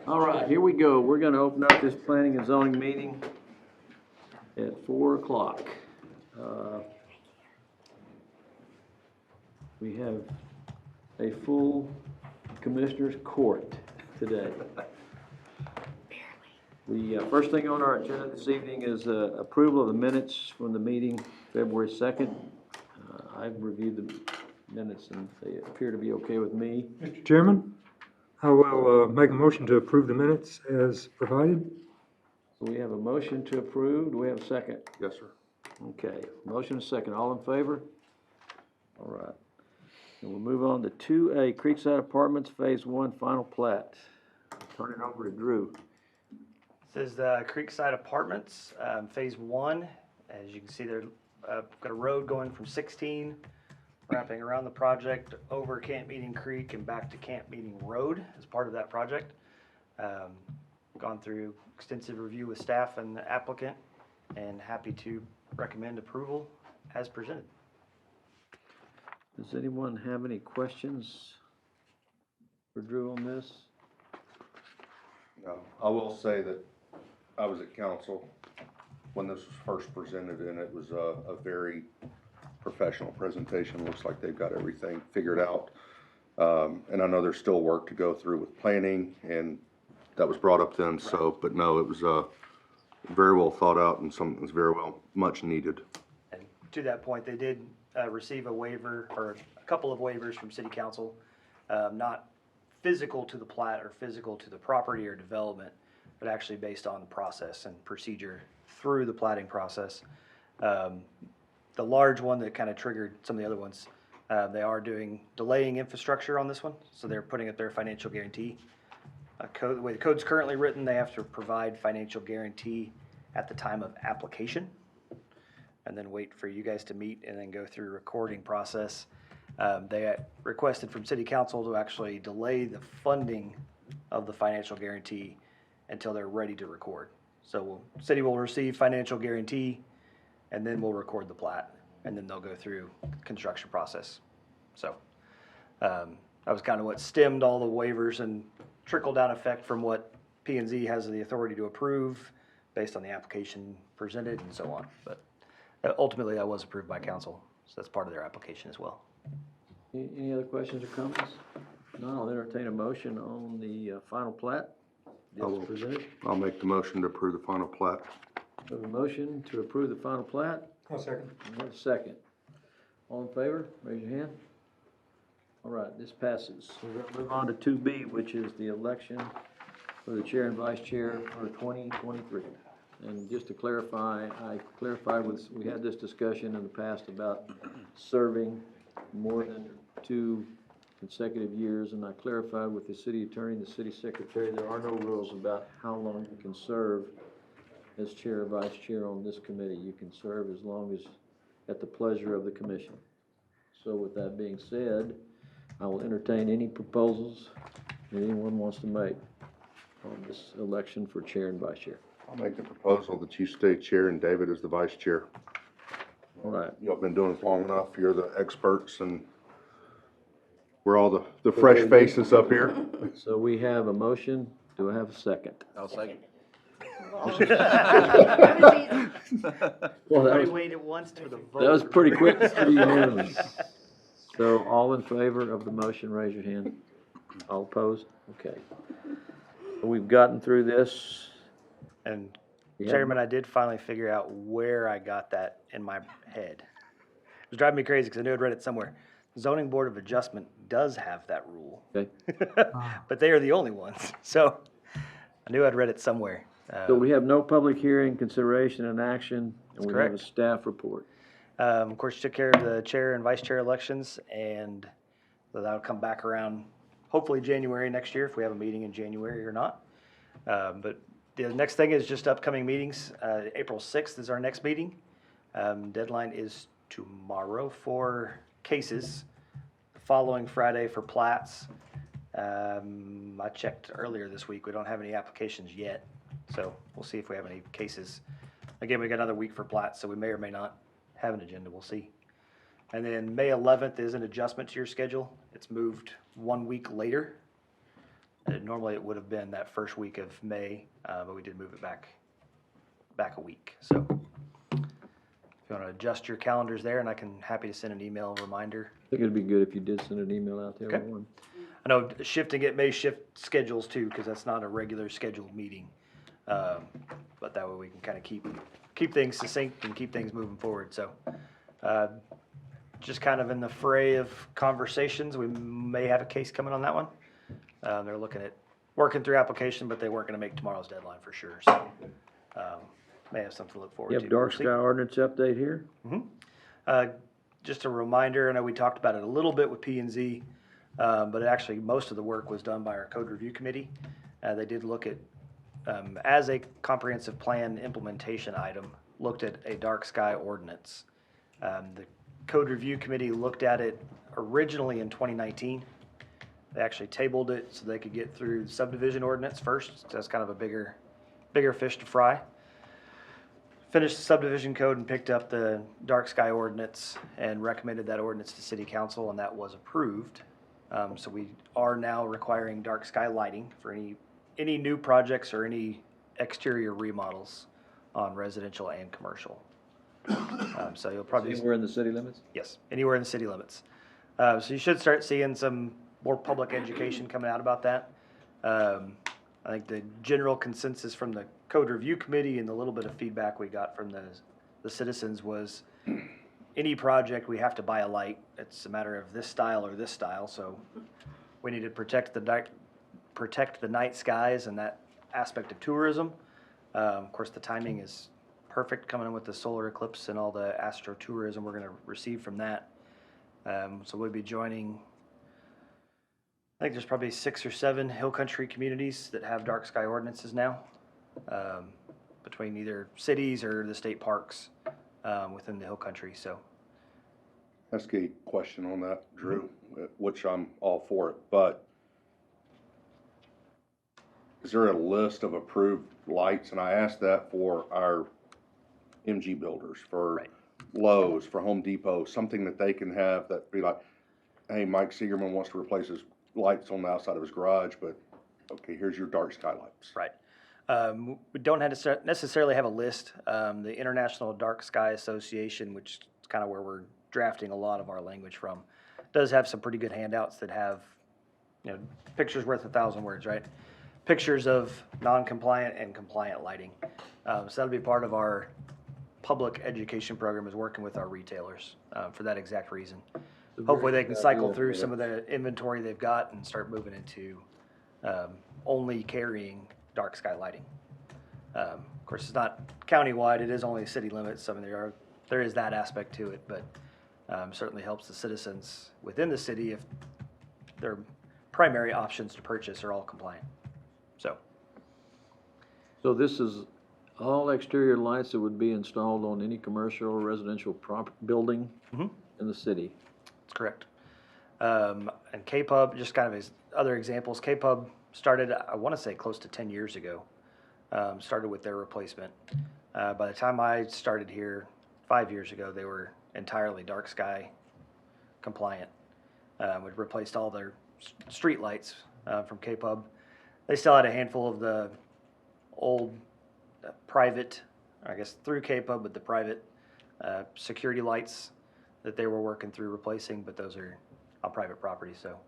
All right, here we go. We're gonna open up this planning and zoning meeting at 4 o'clock. We have a full commissioners court today. The first thing on our agenda this evening is approval of the minutes from the meeting February 2nd. I've reviewed the minutes and they appear to be okay with me. Mr. Chairman, I will make a motion to approve the minutes as provided. So we have a motion to approve. Do we have a second? Yes, sir. Okay, motion and second. All in favor? All right. And we'll move on to 2A Creekside Apartments Phase 1 Final Plat. Turn it over to Drew. This is the Creekside Apartments, Phase 1. As you can see, there's got a road going from 16, wrapping around the project, over Camp Meeting Creek and back to Camp Meeting Road as part of that project. Gone through extensive review with staff and the applicant, and happy to recommend approval as presented. Does anyone have any questions for Drew on this? No, I will say that I was at council when this was first presented, and it was a very professional presentation. Looks like they've got everything figured out. And I know there's still work to go through with planning, and that was brought up then, so, but no, it was very well thought out and something that's very well, much needed. And to that point, they did receive a waiver, or a couple of waivers from city council, not physical to the plat or physical to the property or development, but actually based on the process and procedure through the platting process. The large one that kind of triggered some of the other ones, they are delaying infrastructure on this one, so they're putting up their financial guarantee. The way the code's currently written, they have to provide financial guarantee at the time of application, and then wait for you guys to meet and then go through recording process. They requested from city council to actually delay the funding of the financial guarantee until they're ready to record. So city will receive financial guarantee, and then we'll record the plat, and then they'll go through construction process. So that was kind of what stemmed all the waivers and trickle-down effect from what P&Z has the authority to approve based on the application presented and so on. But ultimately, that was approved by council, so that's part of their application as well. Any other questions or comments? No, I'll entertain a motion on the final plat. I will. Presented. I'll make the motion to approve the final plat. We have a motion to approve the final plat. I'll second. We have a second. All in favor, raise your hand. All right, this passes. We're gonna move on to 2B, which is the election for the chair and vice chair for 2023. And just to clarify, I clarified we had this discussion in the past about serving more than 2 consecutive years, and I clarified with the city attorney and the city secretary, there are no rules about how long you can serve as chair or vice chair on this committee. You can serve as long as at the pleasure of the commission. So with that being said, I will entertain any proposals that anyone wants to make on this election for chair and vice chair. I'll make the proposal that you stay chair and David is the vice chair. All right. Y'all been doing this long enough. You're the experts, and we're all the fresh faces up here. So we have a motion. Do I have a second? I'll second. Well, that Everybody was, waited once for the vote. that was pretty quick. Pretty unanimous. So all in favor of the motion, raise your hand. All opposed? Okay. We've gotten through this. And Yeah. Chairman, I did finally figure out where I got that in my head. It was driving me crazy because I knew I'd read it somewhere. Zoning Board of Adjustment does have that rule, Okay. but they are the only ones. So I knew I'd read it somewhere. So we have no public hearing, consideration, and action, and we have a correct. staff report. Of course, took care of the chair and vice chair elections, and so that'll come back around hopefully January next year if we have a meeting in January or not. But the next thing is just upcoming meetings. April 6th is our next meeting. Deadline is tomorrow for cases. The following Friday for plats. I checked earlier this week. We don't have any applications yet, so we'll see if we have any cases. Again, we got another week for plats, so we may or may not have an agenda. We'll see. And then May 11th is an adjustment to your schedule. It's moved 1 week later. Normally it would have been that first week of May, but we did move it back a week. So if you want to adjust your calendars there, and I can happy to send an email reminder. I think it'd be good if you did send an email out to Okay. everyone. I know shifting it may shift schedules too, because that's not a regular scheduled meeting. But that way we can kind of keep things succinct and keep things moving forward. So, just kind of in the fray of conversations, we may have a case coming on that one. They're looking at working through application, but they weren't gonna make tomorrow's deadline for sure, so, may have something to look forward You to. have dark We'll see. sky ordinance update here? Just a reminder, I know we talked about it a little bit with P and Z, but actually, most of the work was done by our code review committee. They did look at, as a comprehensive plan implementation item, looked at a dark sky ordinance. The code review committee looked at it originally in 2019. They actually tabled it so they could get through the subdivision ordinance first, so that's kind of a bigger fish to fry. Finished the subdivision code and picked up the dark sky ordinance and recommended that ordinance to city council, and that was approved. So we are now requiring dark sky lighting for any new projects or any exterior remodels on residential and commercial. So you'll probably, Anywhere in the city limits? yes, anywhere in the city limits. So you should start seeing some more public education coming out about that. I think the general consensus from the code review committee and the little bit of feedback we got from the citizens was any project, we have to buy a light. It's a matter of this style or this style, so we need to protect the night skies and that aspect of tourism. Of course, the timing is perfect coming in with the solar eclipse and all the astro-tourism we're gonna receive from that. So we'll be joining, I think there's probably 6 or 7 hill country communities that have dark sky ordinances now, between either cities or the state parks, within the hill country, so. Ask a question on that, Drew, which I'm all for it, but is there a list of approved lights? And I asked that for our MG builders, for Right. Lowe's, for Home Depot, something that they can have that be like, hey, Mike Seigerman wants to replace his lights on the outside of his garage, but okay, here's your dark sky lights. Right. We don't have to necessarily have a list. The International Dark Sky Association, which is kind of where we're drafting a lot of our language from, does have some pretty good handouts that have, pictures worth 1,000 words, right? Pictures of non-compliant and compliant lighting. So that'll be part of our public education program, is working with our retailers for that exact reason. Hopefully they can cycle through some of the inventory they've got and start moving into only carrying dark sky lighting. Of course, it's not countywide, it is only city limits. I mean, there is that aspect to it, but certainly helps the citizens within the city if their primary options to purchase are all compliant. So this is all exterior lights that would be installed on any commercial or residential building Mhm. in the city. That's correct. And K-Pub, just kind of as other examples, K-Pub started, I want to say, close to 10 years ago, started with their replacement. By the time I started here 5 years ago, they were entirely dark sky compliant. We replaced all their street lights from K-Pub. They still had a handful of the old private, I guess through K-Pub, but the private security lights that they were working through replacing, but those are on private property, so.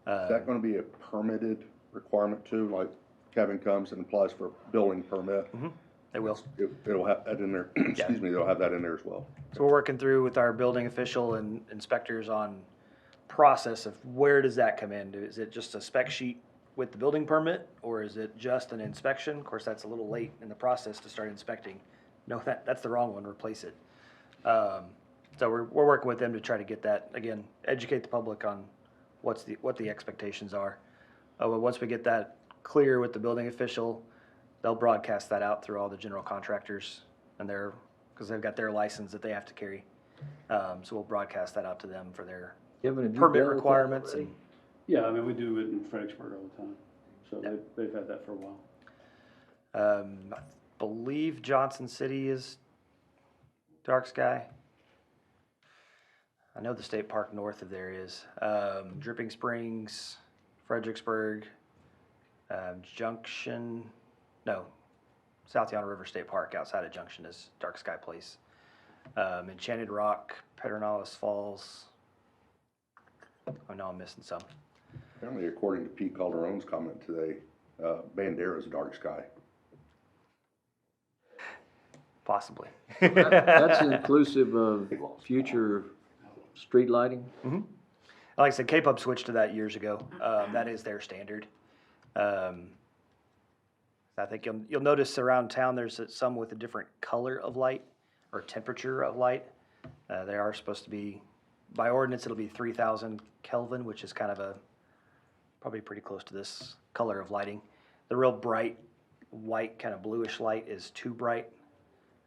Is that gonna be a permitted requirement too, like Kevin comes and applies for a building permit? They will. It'll have that in there, excuse me, they'll have that in there as well. So we're working through with our building official and inspectors on process of where does that come in? Is it just a spec sheet with the building permit, or is it just an inspection? Of course, that's a little late in the process to start inspecting. No, that's the wrong one, replace it. So we're working with them to try to get that, again, educate the public on what the expectations are. But once we get that clear with the building official, they'll broadcast that out through all the general contractors and because they've got their license that they have to carry. So we'll broadcast that out to them for their Kevin, have you permit dealt with that requirements already? and. Yeah, I mean, we do it in Fredericksburg all the time, so Yeah. they've had that for a while. I believe Johnson City is dark sky. I know the state park north of there is. Dripping Springs, Fredericksburg, South Yana River State Park outside of Junction is Dark Sky Place. Enchanted Rock, Pedernales Falls. I know I'm missing some. Apparently, according to Pete Calderon's comment today, Bandera's dark sky. Possibly. That's inclusive of future street lighting? Like I said, K-Pub switched to that years ago. That is their standard. I think you'll notice around town there's some with a different color of light or temperature of light. They are supposed to be, by ordinance, it'll be 3,000 Kelvin, which is kind of probably pretty close to this color of lighting. The real bright white, kind of bluish light is too bright.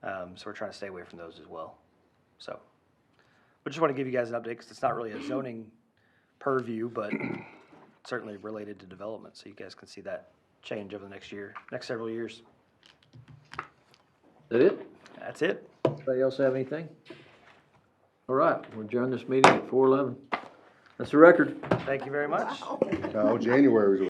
So we're trying to stay away from those as well. So we just want to give you guys an update because it's not really a zoning purview, but certainly related to development. So you guys can see that change over the next several years. Is that it? That's it. Anybody else have anything? All right, we'll adjourn this meeting at 4:11. That's the record. Thank you very much. January was